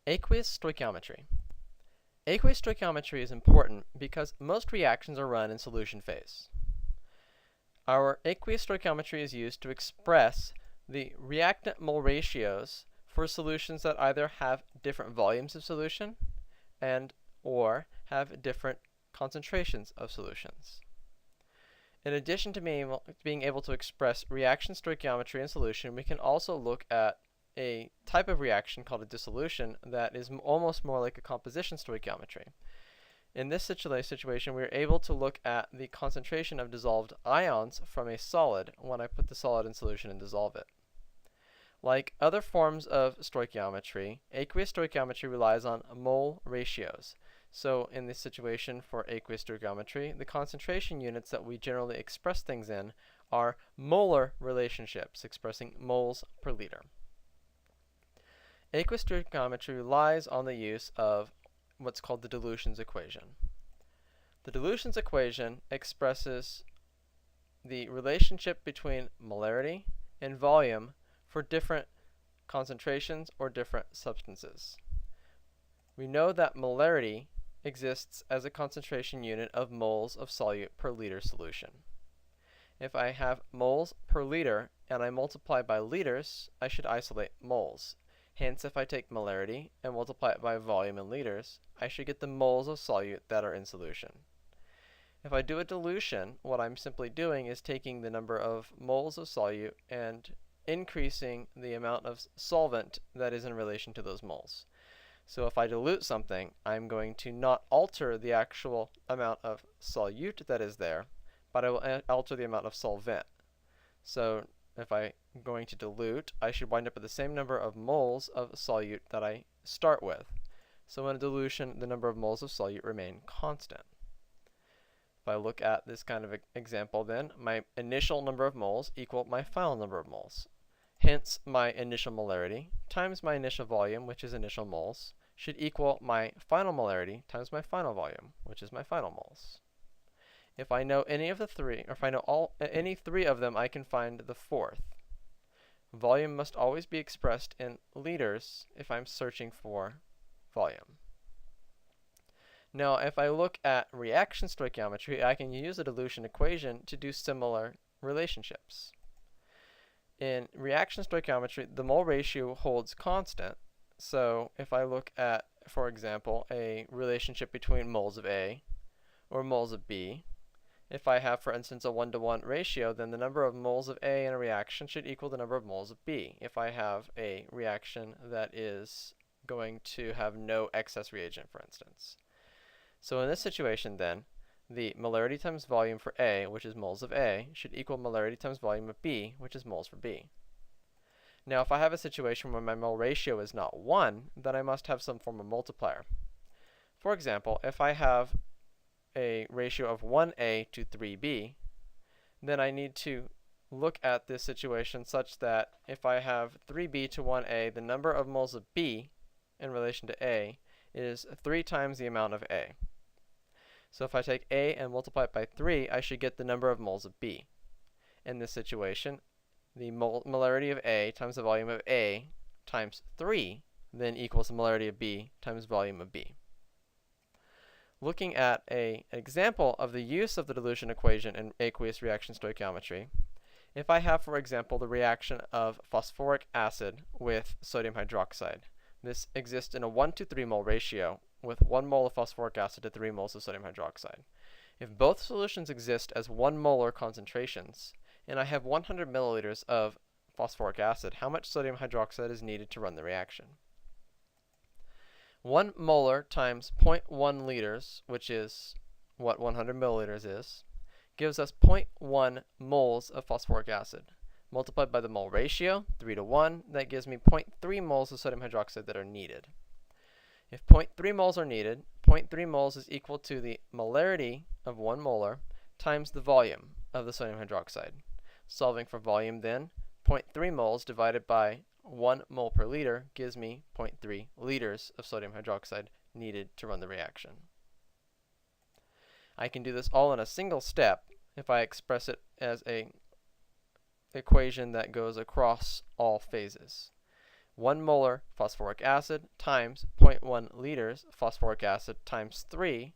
Aqueous stoichiometry. Aqueous stoichiometry is important because most reactions are run in solution phase. Our aqueous stoichiometry is used to express the reactant mole ratios for solutions that either have different volumes of solution and or have different concentrations of solutions. In addition to being able to express reaction stoichiometry in solution, we can also look at a type of reaction called a dissolution that is almost more like a composition stoichiometry. In this situation, we are able to look at the concentration of dissolved ions from a solid when I put the solid in solution and dissolve it. Like other forms of stoichiometry, aqueous stoichiometry relies on mole ratios. So in this situation for aqueous stoichiometry, the concentration units that we generally express things in are molar relationships, expressing moles per liter. Aqueous stoichiometry relies on the use of what's called the dilutions equation. The dilutions equation expresses the relationship between molarity and volume for different concentrations or different substances. We know that molarity exists as a concentration unit of moles of solute per liter solution. If I have moles per liter and I multiply by liters, I should isolate moles. Hence, if I take molarity and multiply it by volume in liters, I should get the moles of solute that are in solution. If I do a dilution, what I'm simply doing is taking the number of moles of solute and increasing the amount of solvent that is in relation to those moles. So if I dilute something, I'm going to not alter the actual amount of solute that is there, but I will alter the amount of solvent. So if I'm going to dilute, I should wind up with the same number of moles of solute that I start with. So in a dilution, the number of moles of solute remain constant. If I look at this kind of example then, my initial number of moles equal my final number of moles. Hence, my initial molarity times my initial volume, which is initial moles, should equal my final molarity times my final volume, which is my final moles. If I know any of the three, or if I know any three of them, I can find the fourth. Volume must always be expressed in liters if I'm searching for volume. Now, if I look at reaction stoichiometry, I can use a dilution equation to do similar relationships. In reaction stoichiometry, the mole ratio holds constant. So if I look at, for example, a relationship between moles of A or moles of B, if I have, for instance, a 1-to-1 ratio, then the number of moles of A in a reaction should equal the number of moles of B. If I have a reaction that is going to have no excess reagent, for instance. So in this situation then, the molarity times volume for A, which is moles of A, should equal molarity times volume of B, which is moles for B. Now, if I have a situation where my mole ratio is not 1, then I must have some form of multiplier. For example, if I have a ratio of 1A to 3B, then I need to look at this situation such that if I have 3B to 1A, the number of moles of B in relation to A is 3 times the amount of A. So if I take A and multiply it by 3, I should get the number of moles of B. In this situation, the molarity of A times the volume of A times 3 then equals the molarity of B times volume of B. Looking at an example of the use of the dilution equation in aqueous reaction stoichiometry, if I have, for example, the reaction of phosphoric acid with sodium hydroxide, this exists in a 1-to-3 mole ratio with 1 mole of phosphoric acid to 3 moles of sodium hydroxide. If both solutions exist as 1 molar concentrations, and I have 100 milliliters of phosphoric acid, how much sodium hydroxide is needed to run the reaction? 1 molar times 0.1 liters, which is what 100 milliliters is, gives us 0.1 moles of phosphoric acid. Multiplied by the mole ratio, 3-to-1, that gives me 0.3 moles of sodium hydroxide that are needed. If 0.3 moles are needed, 0.3 moles is equal to the molarity of 1 molar times the volume of the sodium hydroxide. Solving for volume then, 0.3 moles divided by 1 mole per liter gives me 0.3 liters of sodium hydroxide needed to run the reaction. I can do this all in a single step if I express it as an equation that goes across all phases. 1 molar phosphoric acid times 0.1 liters phosphoric acid times 3,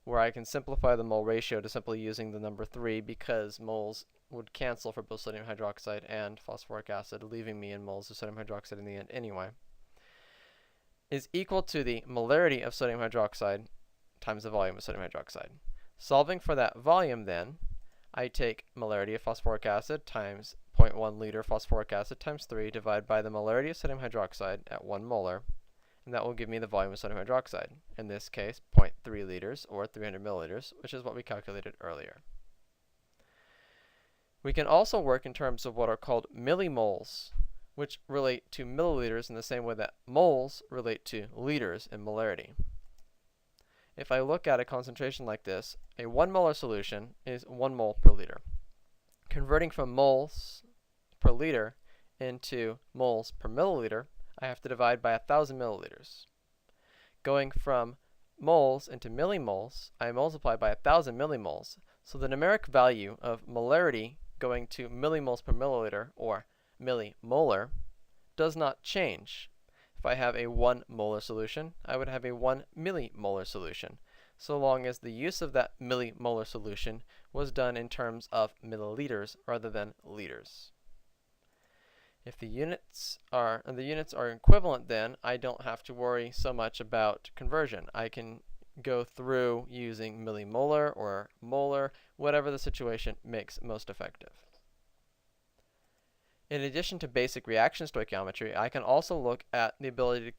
where I can simplify the mole ratio to simply using the number 3 because moles would cancel for both sodium hydroxide and phosphoric acid, leaving me in moles of sodium hydroxide in the end anyway, is equal to the molarity of sodium hydroxide times the volume of sodium hydroxide. Solving for that volume then, I take molarity of phosphoric acid times 0.1 liter phosphoric acid times 3 divided by the molarity of sodium hydroxide at 1 molar, and that will give me the volume of sodium hydroxide, in this case 0.3 liters or 300 milliliters, which is what we calculated earlier. We can also work in terms of what are called millimoles, which relate to milliliters in the same way that moles relate to liters in molarity. If I look at a concentration like this, a 1 molar solution is 1 mole per liter. Converting from moles per liter into moles per milliliter, I have to divide by 1,000 milliliters. Going from moles into millimoles, I multiply by 1,000 millimoles, so the numeric value of molarity going to millimoles per milliliter, or millimolar, does not change. If I have a 1 molar solution, I would have a 1 millimolar solution, so long as the use of that millimolar solution was done in terms of milliliters rather than liters. If the units are equivalent, then I don't have to worry so much about conversion. I can go through using millimolar or molar, whatever the situation makes most effective. In addition to basic reaction stoichiometry, I can also look at the ability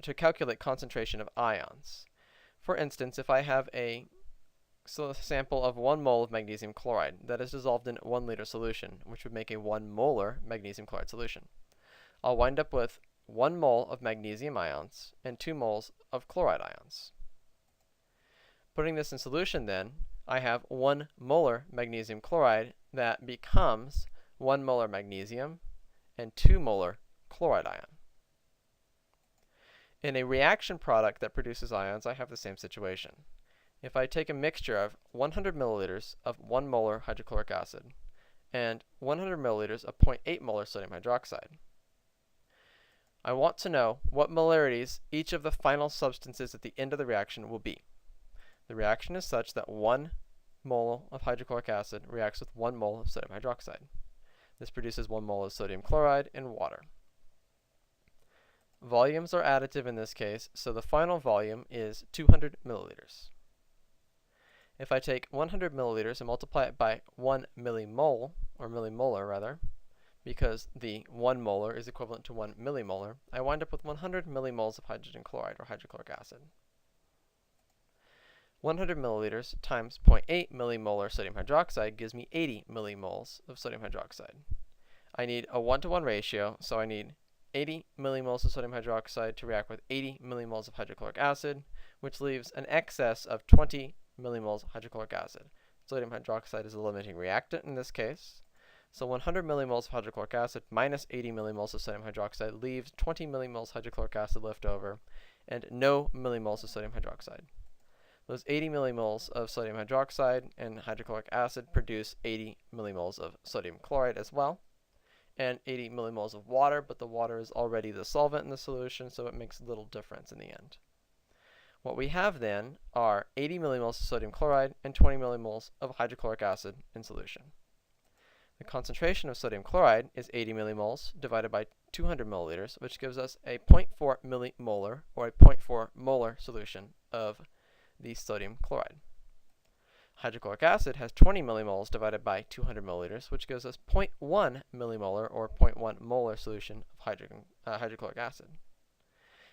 to calculate concentration of ions. For instance, if I have a sample of 1 mole of magnesium chloride that is dissolved in 1 liter solution, which would make a 1 molar magnesium chloride solution, I'll wind up with 1 mole of magnesium ions and 2 moles of chloride ions. Putting this in solution then, I have 1 molar magnesium chloride that becomes 1 molar magnesium and 2 molar chloride ion. In a reaction product that produces ions, I have the same situation. If I take a mixture of 100 milliliters of 1 molar hydrochloric acid and 100 milliliters of 0.8 molar sodium hydroxide, I want to know what molarities each of the final substances at the end of the reaction will be. The reaction is such that 1 mole of hydrochloric acid reacts with 1 mole of sodium hydroxide. This produces 1 mole of sodium chloride in water. Volumes are additive in this case, so the final volume is 200 milliliters. If I take 100 milliliters and multiply it by 1 millimole, or millimolar rather, because the 1 molar is equivalent to 1 millimolar, I wind up with 100 millimoles of hydrogen chloride, or hydrochloric acid. 100 milliliters times 0.8 millimolar sodium hydroxide gives me 80 millimoles of sodium hydroxide. I need a 1-to-1 ratio, so I need 80 millimoles of sodium hydroxide to react with 80 millimoles of hydrochloric acid, which leaves an excess of 20 millimoles of hydrochloric acid. Sodium hydroxide is a limiting reactant in this case, so 100 millimoles of hydrochloric acid minus 80 millimoles of sodium hydroxide leaves 20 millimoles hydrochloric acid left over, and no millimoles of sodium hydroxide. Those 80 millimoles of sodium hydroxide and hydrochloric acid produce 80 millimoles of sodium chloride as well, and 80 millimoles of water, but the water is already the solvent in the solution, so it makes little difference in the end. What we have then are 80 millimoles of sodium chloride and 20 millimoles of hydrochloric acid in solution. The concentration of sodium chloride is 80 millimoles divided by 200 milliliters, which gives us a 0.4 millimolar, or a 0.4 molar solution of the sodium chloride. Hydrochloric acid has 20 millimoles divided by 200 milliliters, which gives us 0.1 millimolar, or 0.1 molar solution of hydrochloric acid.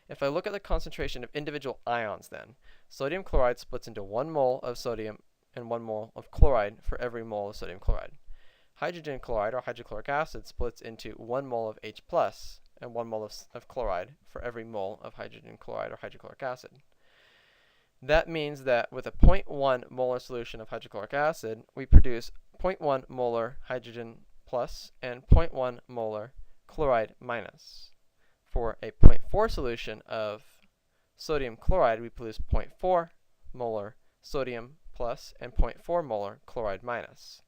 If I look at the concentration of individual ions then, sodium chloride splits into 1 mole of sodium and 1 mole of chloride for every mole of sodium chloride. Hydrogen chloride, or hydrochloric acid, splits into 1 mole of H plus and 1 mole of chloride for every mole of hydrogen chloride, or hydrochloric acid. That means that with a 0.1 molar solution of hydrochloric acid, we produce 0.1 molar hydrogen plus and 0.1 molar chloride minus. For a 0.4 solution of sodium chloride, we produce 0.4 molar sodium plus and 0.4 molar chloride minus.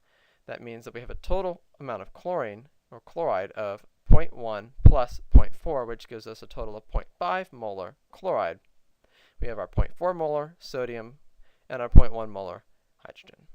That means that we have a total amount of chlorine, or chloride, of 0.1 plus 0.4, which gives us a total of 0.5 molar chloride. We have our 0.4 molar sodium and our 0.1 molar hydrogen.